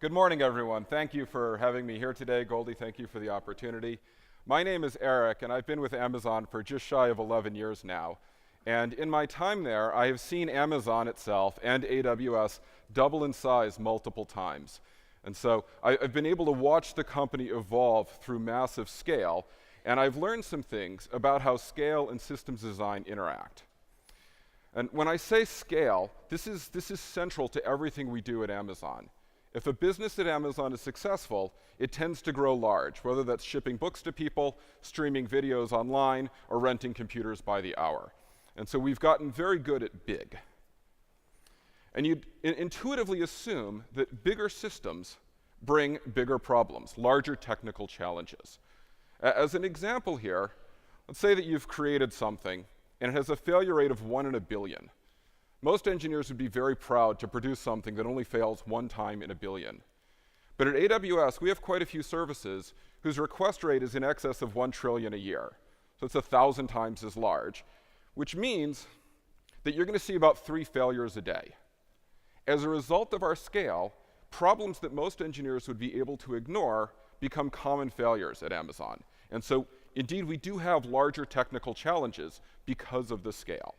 Good morning, everyone. Thank you for having me here today. Goldie, thank you for the opportunity. My name is Eric, and I've been with Amazon for just shy of 11 years now. And in my time there, I have seen Amazon itself and AWS double in size multiple times. And so I've been able to watch the company evolve through massive scale, and I've learned some things about how scale and systems design interact. And when I say scale, this is central to everything we do at Amazon. If a business at Amazon is successful, it tends to grow large, whether that's shipping books to people, streaming videos online, or renting computers by the hour. And so we've gotten very good at big. And you'd intuitively assume that bigger systems bring bigger problems, larger technical challenges. As an example here, let's say that you've created something and it has a failure rate of 1 in a billion. Most engineers would be very proud to produce something that only fails 1 time in a billion. But at AWS, we have quite a few services whose request rate is in excess of 1 trillion a year. So it's 1,000 times as large, which means that you're going to see about 3 failures a day. As a result of our scale, problems that most engineers would be able to ignore become common failures at Amazon. And so, indeed, we do have larger technical challenges because of the scale.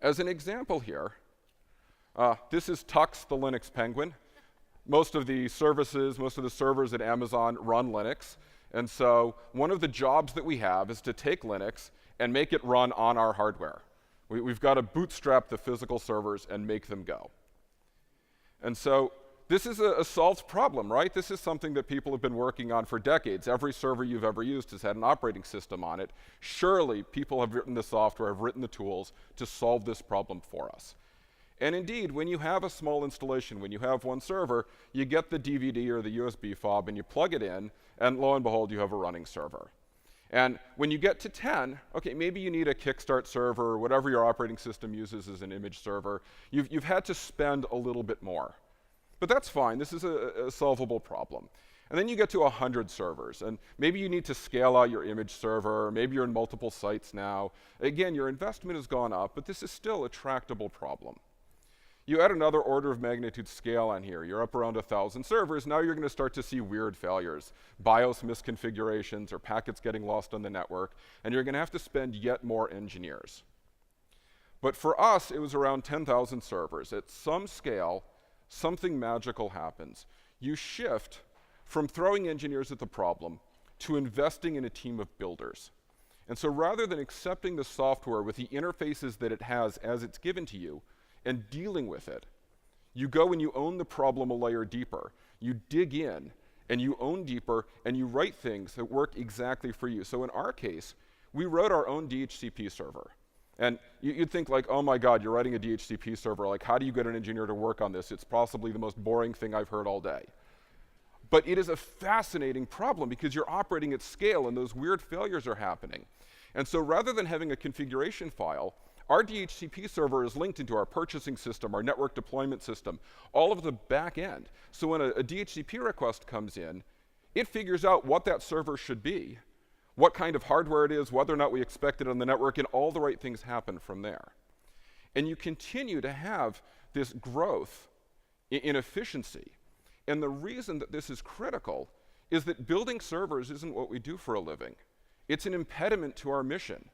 As an example here, this is Tux, the Linux penguin. Most of the services, most of the servers at Amazon run Linux. And so one of the jobs that we have is to take Linux and make it run on our hardware. We've got to bootstrap the physical servers and make them go. And so this is a solved problem, right? This is something that people have been working on for decades. Every server you've ever used has had an operating system on it. Surely people have written the software, have written the tools to solve this problem for us. And indeed, when you have a small installation, when you have one server, you get the DVD or the USB fob and you plug it in, and lo and behold, you have a running server. And when you get to 10, okay, maybe you need a kickstart server or whatever your operating system uses as an image server. You've had to spend a little bit more. But that's fine. This is a solvable problem. And then you get to 100 servers, and maybe you need to scale out your image server, or maybe you're in multiple sites now. Again, your investment has gone up, but this is still a tractable problem. You add another order of magnitude scale on here. You're up around 1,000 servers. Now you're going to start to see weird failures, BIOS misconfigurations, or packets getting lost on the network, and you're going to have to spend yet more engineers. But for us, it was around 10,000 servers. At some scale, something magical happens. You shift from throwing engineers at the problem to investing in a team of builders. And so rather than accepting the software with the interfaces that it has as it's given to you and dealing with it, you go and you own the problem a layer deeper. You dig in and you own deeper and you write things that work exactly for you. So in our case, we wrote our own DHCP server. And you'd think like, oh my God, you're writing a DHCP server. Like, how do you get an engineer to work on this? It's possibly the most boring thing I've heard all day. But it is a fascinating problem because you're operating at scale and those weird failures are happening. And so rather than having a configuration file, our DHCP server is linked into our purchasing system, our network deployment system, all of the back end. So when a DHCP request comes in, it figures out what that server should be, what kind of hardware it is, whether or not we expect it on the network, and all the right things happen from there. And you continue to have this growth in efficiency. And the reason that this is critical is that building servers isn't what we do for a living. It's an impediment to our mission.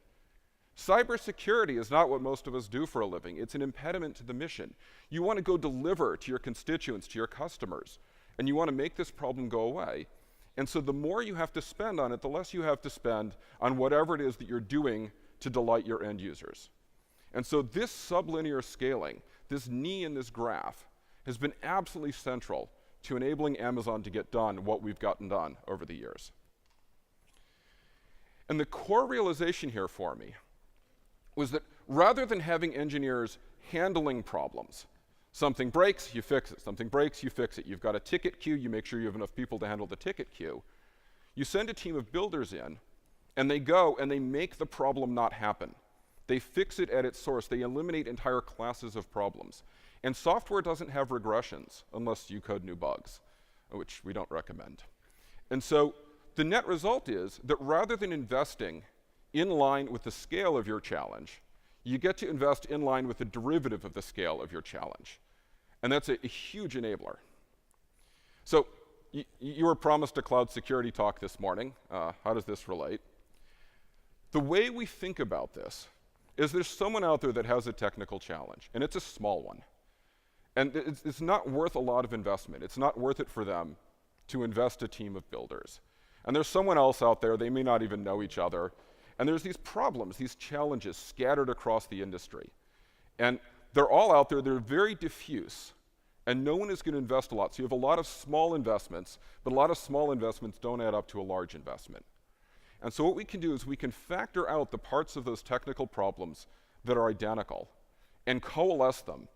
Cybersecurity is not what most of us do for a living. It's an impediment to the mission. You want to go deliver to your constituents, to your customers, and you want to make this problem go away. And so the more you have to spend on it, the less you have to spend on whatever it is that you're doing to delight your end users. And so this sublinear scaling, this knee in this graph, has been absolutely central to enabling Amazon to get done what we've gotten done over the years. And the core realization here for me was that rather than having engineers handling problems, something breaks, you fix it. Something breaks, you fix it. You've got a ticket queue, you make sure you have enough people to handle the ticket queue. You send a team of builders in, and they go and they make the problem not happen. They fix it at its source. They eliminate entire classes of problems. And software doesn't have regressions unless you code new bugs, which we don't recommend. And so the net result is that rather than investing in line with the scale of your challenge, you get to invest in line with the derivative of the scale of your challenge. And that's a huge enabler. So you were promised a cloud security talk this morning. How does this relate? The way we think about this is there's someone out there that has a technical challenge, and it's a small one. And it's not worth a lot of investment. It's not worth it for them to invest a team of builders. And there's someone else out there, they may not even know each other, and there's these problems, these challenges scattered across the industry. And they're all out there, they're very diffuse, and no one is going to invest a lot. So you have a lot of small investments, but a lot of small investments don't add up to a large investment. And so what we can do is we can factor out the parts of those technical problems that are identical and coalesce them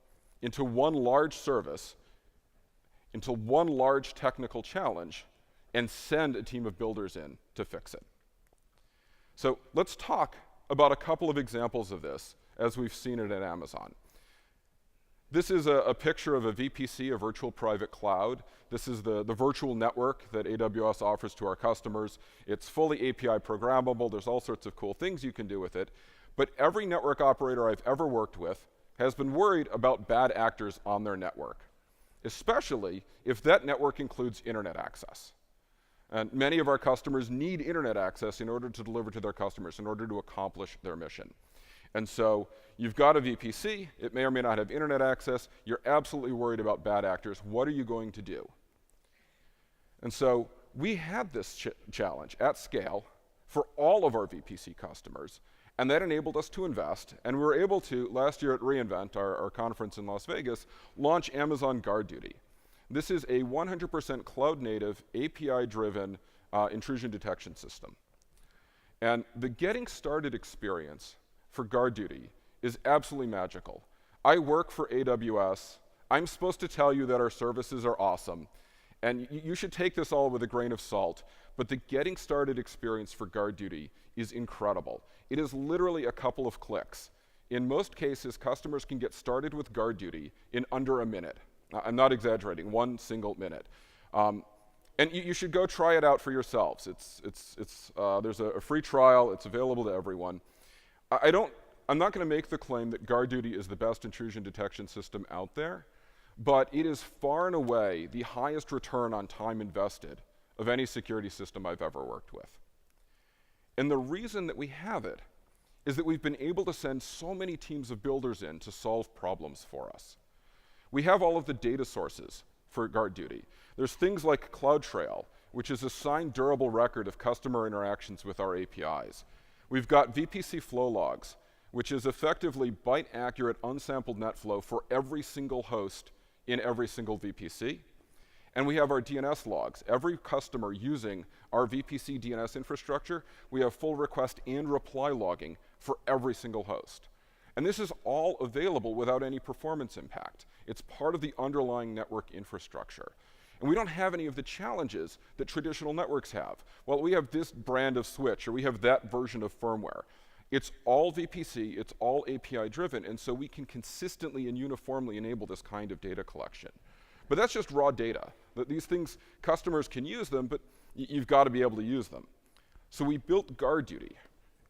into one large service, into one large technical challenge, and send a team of builders in to fix it. So let's talk about a couple of examples of this as we've seen it at Amazon. This is a picture of a VPC, a virtual private cloud. This is the virtual network that AWS offers to our customers. It's fully API programmable. There's all sorts of cool things you can do with it. But every network operator I've ever worked with has been worried about bad actors on their network, especially if that network includes internet access. And many of our customers need internet access in order to deliver to their customers, in order to accomplish their mission. And so you've got a VPC, it may or may not have internet access, you're absolutely worried about bad actors, what are you going to do? And so we had this challenge at scale for all of our VPC customers, and that enabled us to invest, and we were able to, last year at reInvent, our conference in Las Vegas, launch Amazon GuardDuty. This is a 100% cloud-native, API-driven intrusion detection system. And the getting started experience for GuardDuty is absolutely magical. I work for AWS. I'm supposed to tell you that our services are awesome. And you should take this all with a grain of salt. But the getting started experience for GuardDuty is incredible. It is literally a couple of clicks. In most cases, customers can get started with GuardDuty in under a minute. I'm not exaggerating, 1 single minute. And you should go try it out for yourselves. There's a free trial. It's available to everyone. I'm not going to make the claim that GuardDuty is the best intrusion detection system out there, but it is far and away the highest return on time invested of any security system I've ever worked with. And the reason that we have it is that we've been able to send so many teams of builders in to solve problems for us. We have all of the data sources for GuardDuty. There's things like CloudTrail, which is a signed durable record of customer interactions with our APIs. We've got VPC flow logs, which is effectively byte-accurate unsampled net flow for every single host in every single VPC. And we have our DNS logs. Every customer using our VPC DNS infrastructure, we have full request and reply logging for every single host. And this is all available without any performance impact. It's part of the underlying network infrastructure. And we don't have any of the challenges that traditional networks have. Well, we have this brand of switch, or we have that version of firmware. It's all VPC, it's all API driven, and so we can consistently and uniformly enable this kind of data collection. But that's just raw data. These things, customers can use them, but you've got to be able to use them. So we built GuardDuty.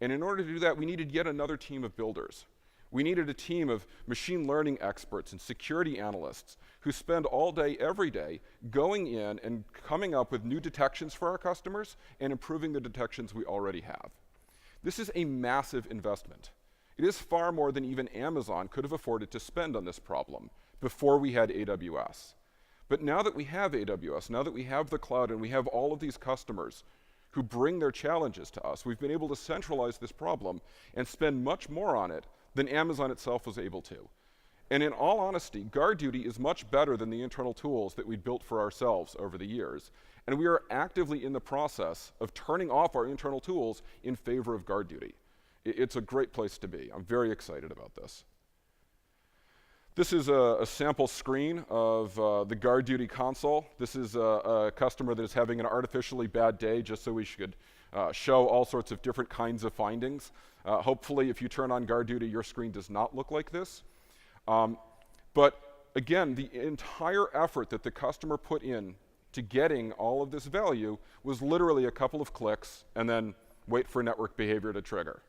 And in order to do that, we needed yet another team of builders. We needed a team of machine learning experts and security analysts who spend all day, every day, going in and coming up with new detections for our customers and improving the detections we already have. This is a massive investment. It is far more than even Amazon could have afforded to spend on this problem before we had AWS. But now that we have AWS, now that we have the cloud and we have all of these customers who bring their challenges to us, we've been able to centralize this problem and spend much more on it than Amazon itself was able to. And in all honesty, GuardDuty is much better than the internal tools that we built for ourselves over the years. And we are actively in the process of turning off our internal tools in favor of GuardDuty. It's a great place to be. I'm very excited about this. This is a sample screen of the GuardDuty console. This is a customer that is having an artificially bad day just so we could show all sorts of different kinds of findings. Hopefully, if you turn on GuardDuty, your screen does not look like this. But again, the entire effort that the customer put in to getting all of this value was literally a couple of clicks and then wait for network behavior to trigger.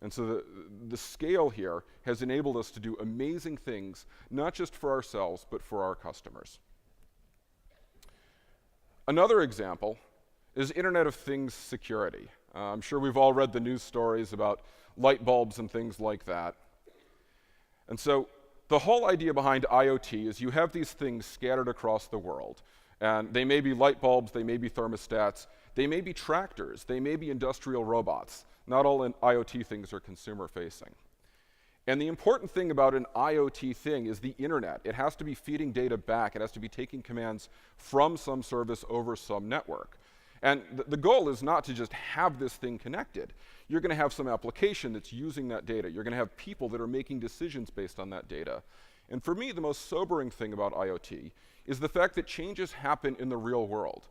And so the scale here has enabled us to do amazing things, not just for ourselves, but for our customers. Another example is Internet of Things security. I'm sure we've all read the news stories about light bulbs and things like that. And so the whole idea behind IoT is you have these things scattered across the world. And they may be light bulbs, they may be thermostats, they may be tractors, they may be industrial robots. Not all IoT things are consumer facing. And the important thing about an IoT thing is the internet. It has to be feeding data back. It has to be taking commands from some service over some network. And the goal is not to just have this thing connected. You're going to have some application that's using that data. You're going to have people that are making decisions based on that data. And for me, the most sobering thing about IoT is the fact that changes happen in the real world.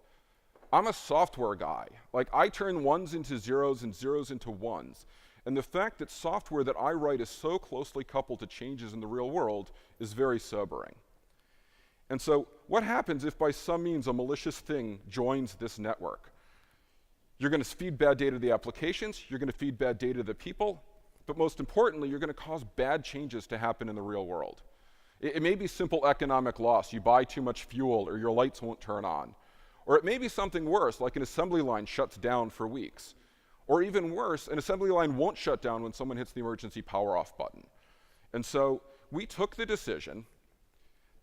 I'm a software guy. Like, I turn ones into zeros and zeros into ones. And the fact that software that I write is so closely coupled to changes in the real world is very sobering. And so what happens if by some means a malicious thing joins this network? You're going to feed bad data to the applications, you're going to feed bad data to the people, but most importantly, you're going to cause bad changes to happen in the real world. It may be simple economic loss. You buy too much fuel or your lights won't turn on. Or it may be something worse, like an assembly line shuts down for weeks. Or even worse, an assembly line won't shut down when someone hits the emergency power off button. And so we took the decision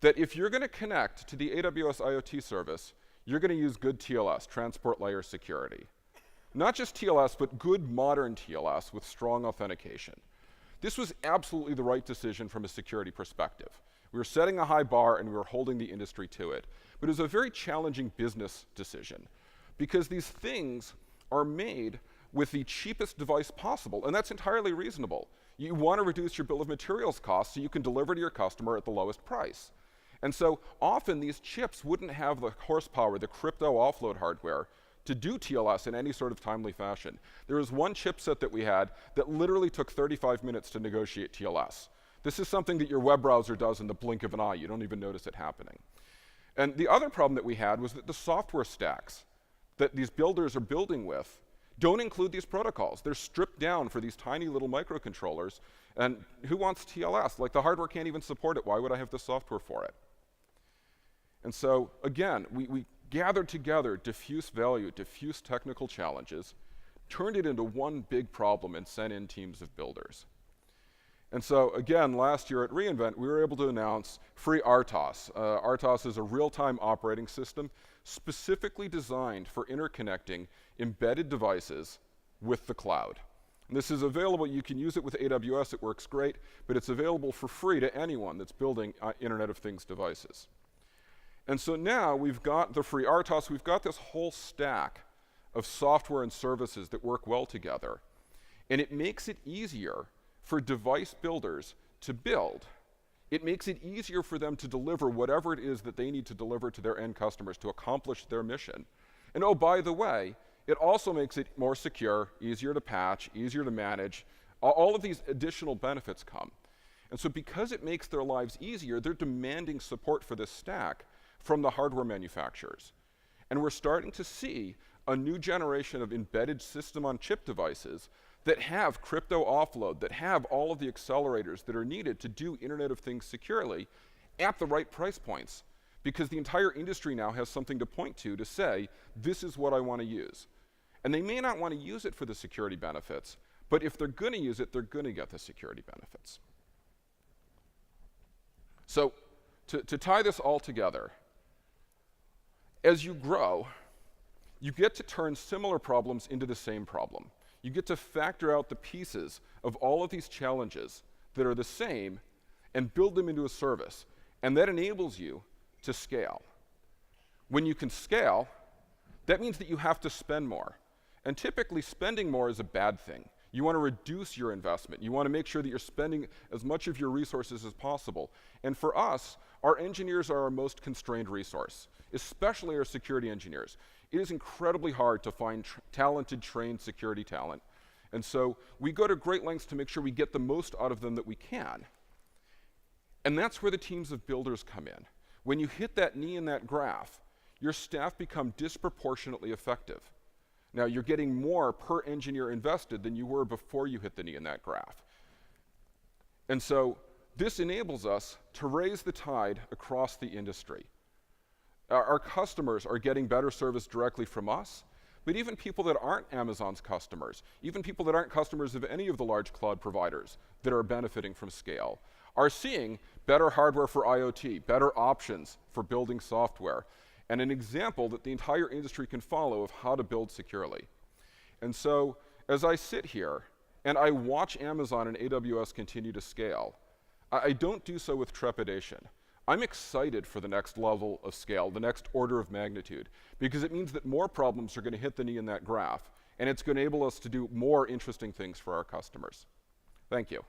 that if you're going to connect to the AWS IoT service, you're going to use good TLS, transport layer security. Not just TLS, but good modern TLS with strong authentication. This was absolutely the right decision from a security perspective. We were setting a high bar and we were holding the industry to it. But it was a very challenging business decision because these things are made with the cheapest device possible, and that's entirely reasonable. You want to reduce your bill of materials costs so you can deliver to your customer at the lowest price. And so often these chips wouldn't have the horsepower, the crypto offload hardware, to do TLS in any sort of timely fashion. There was one chipset that we had that literally took 35 minutes to negotiate TLS. This is something that your web browser does in the blink of an eye. You don't even notice it happening. And the other problem that we had was that the software stacks that these builders are building with don't include these protocols. They're stripped down for these tiny little microcontrollers. And who wants TLS? Like, the hardware can't even support it. Why would I have the software for it? And so, again, we gathered together diffuse value, diffuse technical challenges, turned it into one big problem, and sent in teams of builders. And so, again, last year at reInvent, we were able to announce free RTOS. RTOS is a real-time operating system specifically designed for interconnecting embedded devices with the cloud. And this is available. You can use it with AWS. It works great. But it's available for free to anyone that's building Internet of Things devices. And so now we've got the free RTOS. We've got this whole stack of software and services that work well together. And it makes it easier for device builders to build. It makes it easier for them to deliver whatever it is that they need to deliver to their end customers to accomplish their mission. And oh, by the way, it also makes it more secure, easier to patch, easier to manage. All of these additional benefits come. And so because it makes their lives easier, they're demanding support for this stack from the hardware manufacturers. And we're starting to see a new generation of embedded system-on-chip devices that have crypto offload, that have all of the accelerators that are needed to do Internet of Things securely at the right price points. Because the entire industry now has something to point to say, this is what I want to use. And they may not want to use it for the security benefits, but if they're going to use it, they're going to get the security benefits. So to tie this all together, as you grow, you get to turn similar problems into the same problem. You get to factor out the pieces of all of these challenges that are the same and build them into a service. And that enables you to scale. When you can scale, that means that you have to spend more. And typically, spending more is a bad thing. You want to reduce your investment. You want to make sure that you're spending as much of your resources as possible. And for us, our engineers are our most constrained resource, especially our security engineers. It is incredibly hard to find talented, trained security talent. And so we go to great lengths to make sure we get the most out of them that we can. And that's where the teams of builders come in. When you hit that knee in that graph, your staff become disproportionately effective. Now, you're getting more per engineer invested than you were before you hit the knee in that graph. And so this enables us to raise the tide across the industry. Our customers are getting better service directly from us, but even people that aren't Amazon's customers, even people that aren't customers of any of the large cloud providers that are benefiting from scale, are seeing better hardware for IoT, better options for building software, and an example that the entire industry can follow of how to build securely. And so, as I sit here and I watch Amazon and AWS continue to scale, I don't do so with trepidation. I'm excited for the next level of scale, the next order of magnitude, because it means that more problems are going to hit the knee in that graph, and it's going to enable us to do more interesting things for our customers. Thank you.